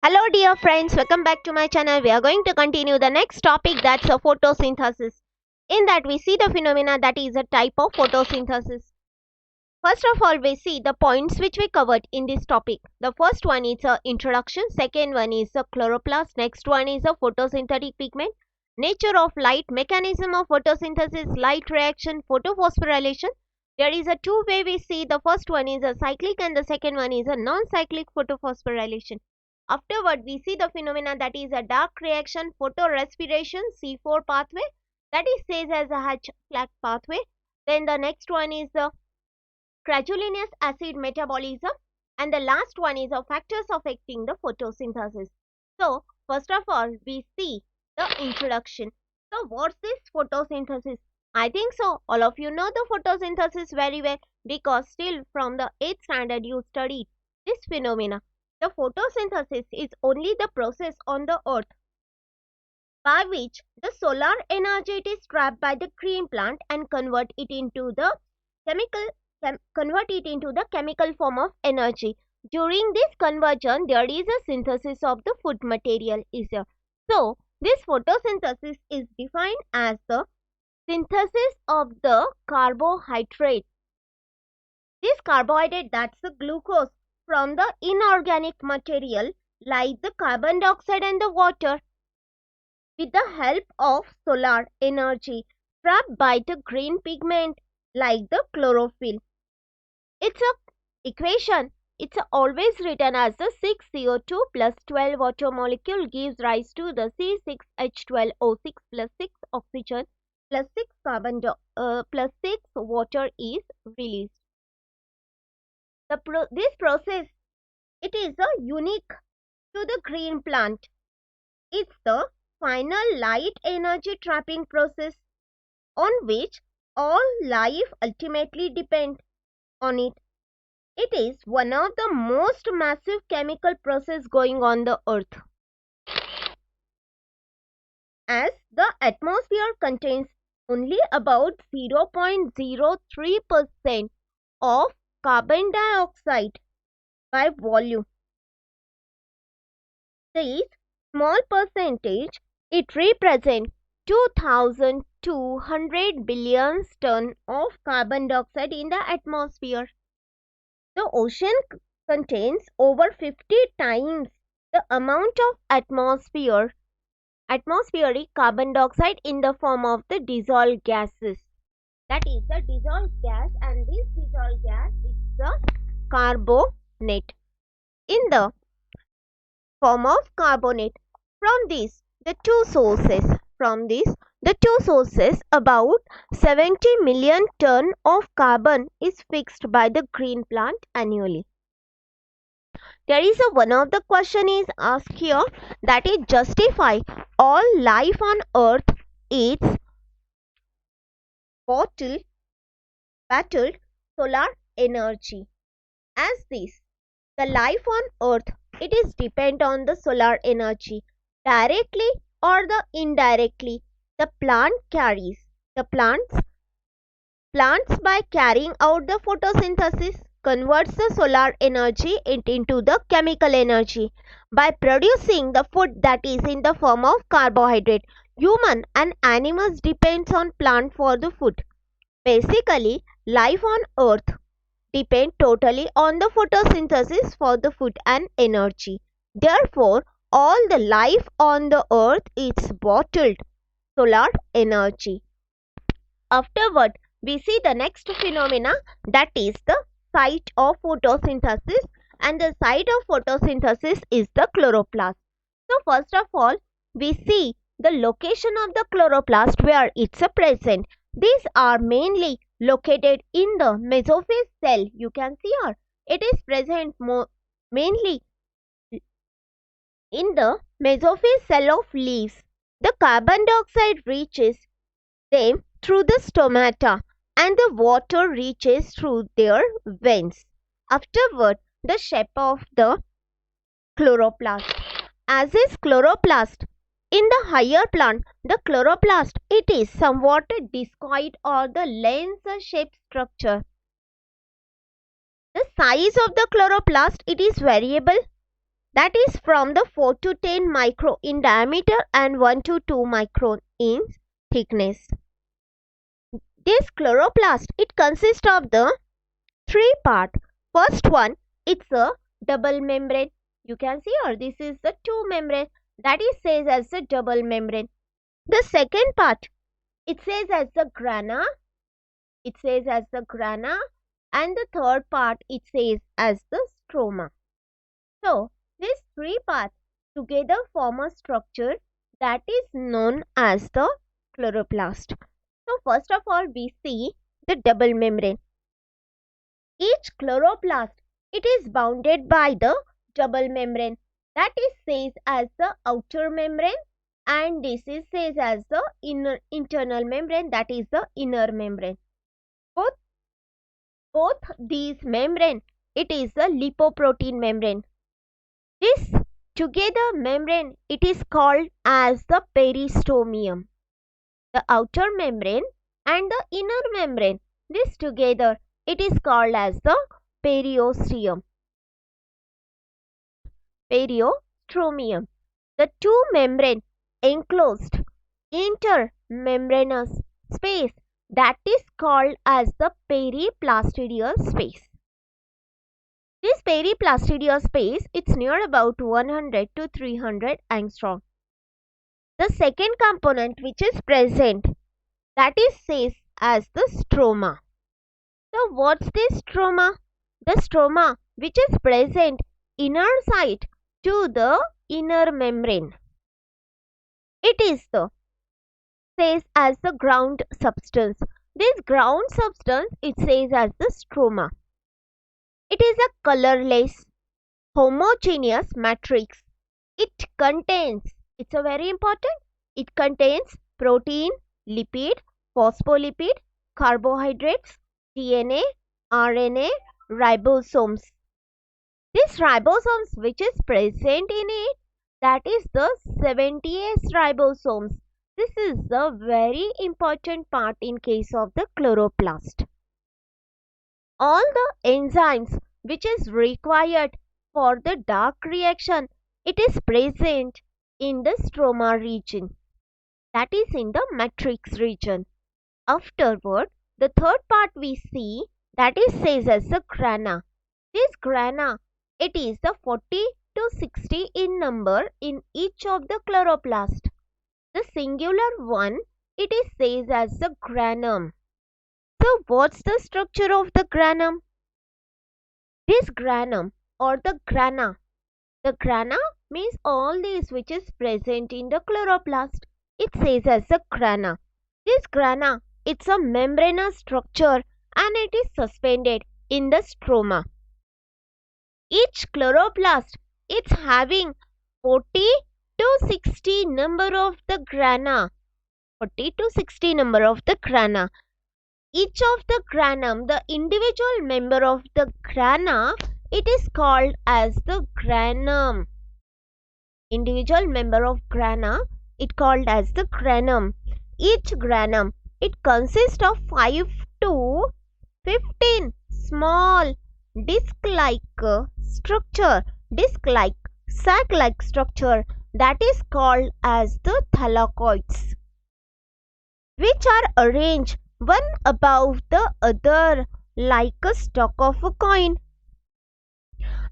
Hello dear friends, welcome back to my channel. We are going to continue the next topic, that's a photosynthesis. In that we see the phenomena that is a type of photosynthesis. First of all, we see the points which we covered in this topic. The first one is a introduction, second one is a chloroplast, next one is a photosynthetic pigment, nature of light, mechanism of photosynthesis, light reaction, photophosphorylation. There is a two way we see. The first one is a cyclic and the second one is a non-cyclic photophosphorylation. Afterward, we see the phenomena that is a dark reaction, photorespiration, C4 pathway, that is says as a Hatch-Clayton pathway. Then the next one is the craquelinous acid metabolism, and the last one is the factors affecting the photosynthesis. So, first of all, we see the introduction. So, what's this photosynthesis? I think so. All of you know the photosynthesis very well because still from the 8th standard you studied this phenomena. The photosynthesis is only the process on the earth by which the solar energy is trapped by the green plant and convert it into the chemical form of energy. During this conversion, there is a synthesis of the food material is here. So, this photosynthesis is defined as the synthesis of the carbohydrate. This carbohydrate, that's the glucose, from the inorganic material like the carbon dioxide and the water with the help of solar energy trapped by the green pigment like the chlorophyll. It's a equation. It's always written as the 6CO2 plus 12 water molecule gives rise to the C6H12O6 plus 6 oxygen plus 6 plus 6 water is released. This process, it is a unique to the green plant. It's the final light energy trapping process on which all life ultimately depends on it. It is one of the most massive chemical process going on the earth. As the atmosphere contains only about 0.03% of carbon dioxide by volume. This small percentage, it represents 2,200 billion tons of carbon dioxide in the atmosphere. The ocean contains over 50 times the amount of atmospheric carbon dioxide in the form of the dissolved gases. That is the dissolved gas, and this dissolved gas is the carbonate in the form of carbonate. From this, the two sources, about 70 million ton of carbon is fixed by the green plant annually. There is one of the question is asked here, that is justify all life on earth its battled solar energy. As this, the life on earth, it is depend on the solar energy directly or the indirectly. The plant carries the plants by carrying out the photosynthesis converts the solar energy into the chemical energy by producing the food that is in the form of carbohydrate. Human and animals depends on plant for the food. Basically, life on earth depend totally on the photosynthesis for the food and energy. Therefore, all the life on the earth is bottled solar energy. Afterward, we see the next phenomena, that is the site of photosynthesis, and the site of photosynthesis is the chloroplast. So first of all, we see the location of the chloroplast where it's present. These are mainly located in the mesophyll cell. You can see here it is present mainly in the mesophyll cell of leaves. The carbon dioxide reaches them through the stomata and the water reaches through their veins. Afterward, the shape of the chloroplast. As is chloroplast, in the higher plant, the chloroplast, it is somewhat discoid or the lens-shaped structure. The size of the chloroplast, it is variable that is from the 4 to 10 micron in diameter and 1 to 2 micron in thickness. This chloroplast, it consists of the three part. First one, it's a double membrane. You can see here, this is the two membrane, that is says as the double membrane. The second part, it says as the grana. It says as the grana, and the third part, it says as the stroma. So these three parts together form a structure that is known as the chloroplast. So first of all, we see the double membrane. Each chloroplast, it is bounded by the double membrane, that is says as the outer membrane, and this is says as the internal membrane, that is the inner membrane. Both these membrane, it is the lipoprotein membrane. This together membrane, it is called as the peristomium. The outer membrane and the inner membrane, this together, it is called as the periosteum. Periostromium. The two membrane enclosed intermembranous space, that is called as the periplastidial space. This periplastidial space, it's near about 100 to 300 angstrom. The second component which is present, that is says as the stroma. So what's this stroma? The stroma which is present inner side to the inner membrane. It is the says as the ground substance. This ground substance, it says as the stroma. It is a colorless, homogeneous matrix. It contains, it's a very important, it contains protein, lipid, phospholipid, carbohydrates, DNA, RNA, ribosomes. This ribosomes which is present in it, that is the 70S ribosomes. This is the very important part in case of the chloroplast. All the enzymes which is required for the dark reaction, it is present in the stroma region, that is in the matrix region. Afterward, the third part we see, that is says as the grana. This grana, it is the 40 to 60 in number in each of the chloroplast. The singular one, it is says as the granum. So what's the structure of the granum? This granum or the grana. The grana means all these which is present in the chloroplast. It says as the grana. This grana, it's a membranous structure and it is suspended in the stroma. Each chloroplast, it's having 40 to 60 number of the grana. 40 to 60 number of the grana. Each of the granum, the individual member of the grana, it is called as the granum. Individual member of grana, it called as the granum. Each granum, it consists of 5 to 15 small disc-like structure, disc-like, sac-like structure, that is called as the thylakoids, which are arranged one above the other like a stock of a coin.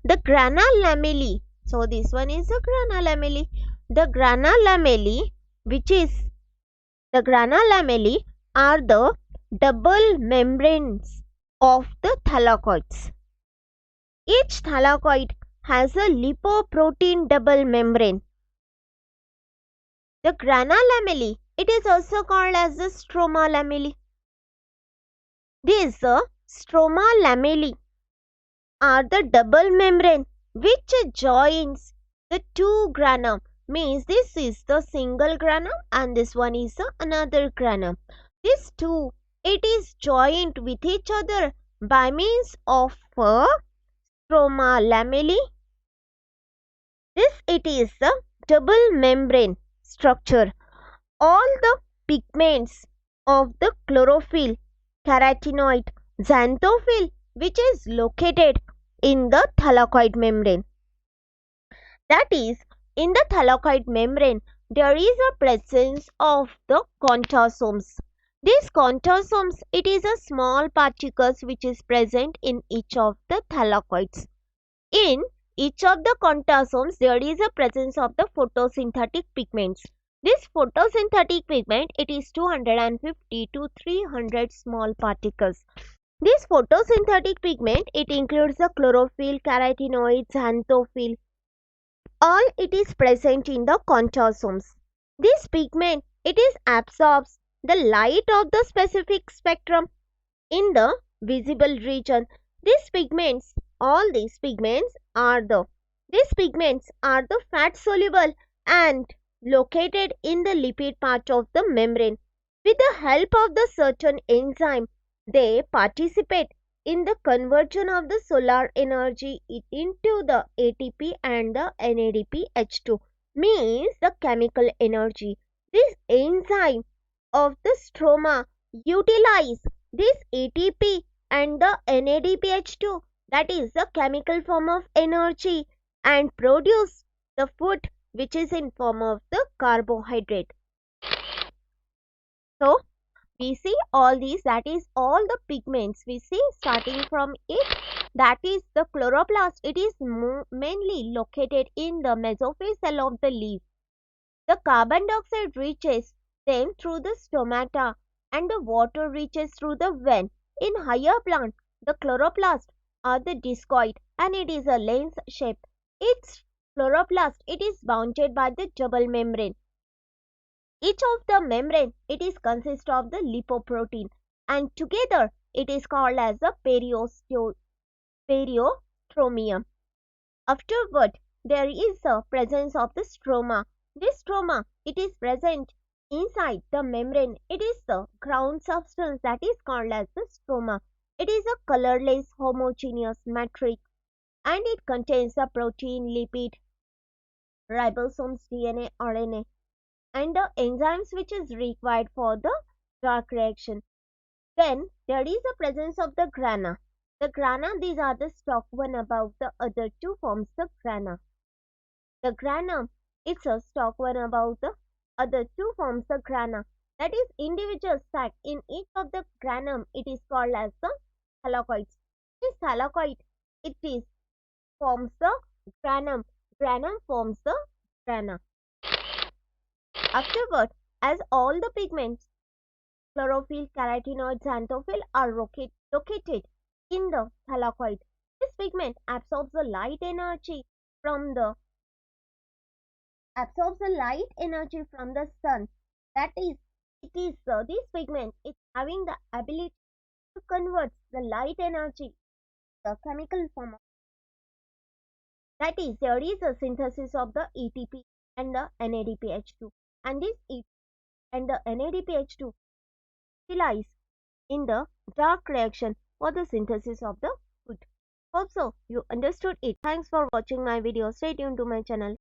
The grana lamellae, so this one is the grana lamellae. The grana lamellae, which is the grana lamellae, are the double membranes of the thylakoids. Each thylakoid has a lipoprotein double membrane. The grana lamellae, it is also called as the stroma lamellae. These stroma lamellae are the double membrane which joins the two granum. Means this is the single granum and this one is the another granum. These two, it is joined with each other by means of stroma lamellae. This it is the double membrane structure. All the pigments of the chlorophyll, carotenoid, xanthophyll, which is located in the thylakoid membrane. That is, in the thylakoid membrane, there is a presence of the contosomes. These contosomes, it is a small particles which is present in each of the thylakoids. In each of the contosomes, there is a presence of the photosynthetic pigments. This photosynthetic pigment, it is 250 to 300 small particles. This photosynthetic pigment, it includes the chlorophyll, carotenoids, xanthophyll. All it is present in the contosomes. This pigment, it is absorbs the light of the specific spectrum in the visible region. These pigments, all these pigments are the fat soluble and located in the lipid part of the membrane. With the help of the certain enzyme, they participate in the conversion of the solar energy into the ATP and the NADPH2, means the chemical energy. This enzyme of the stroma utilize this ATP and the NADPH2, that is the chemical form of energy, and produce the food which is in form of the carbohydrate. So we see all these, that is all the pigments we see starting from it, that is the chloroplast. It is mainly located in the mesophyll cell of the leaf. The carbon dioxide reaches them through the stomata and the water reaches through the vein. In higher plant, the chloroplast are the discoid and it is a lens shape. Its chloroplast, it is bounded by the double membrane. Each of the membrane, it is consist of the lipoprotein and together it is called as the periothromium. Afterward, there is a presence of the stroma. This stroma, it is present inside the membrane. It is the ground substance that is called as the stroma. It is a colorless homogeneous matrix and it contains the protein, lipid, ribosomes, DNA, RNA and the enzymes which is required for the dark reaction. Then there is a presence of the grana. The grana, these are the stalk one above the other two forms the grana. The granum, it's a stalk one above the other two forms the grana. That is individual sac in each of the granum, it is called as the thylakoids. This thylakoid, it is forms the granum. Granum forms the grana. Afterward, as all the pigments, chlorophyll, carotenoids, xanthophyll are located in the thylakoid. This pigment absorbs the light energy from the sun. That is, this pigment is having the ability to convert the light energy to the chemical form. That is, there is a synthesis of the ATP and the NADPH2, and this ATP and the NADPH2 utilize in the dark reaction for the synthesis of the food. Hope so you understood it. Thanks for watching my video. Stay tuned to my channel.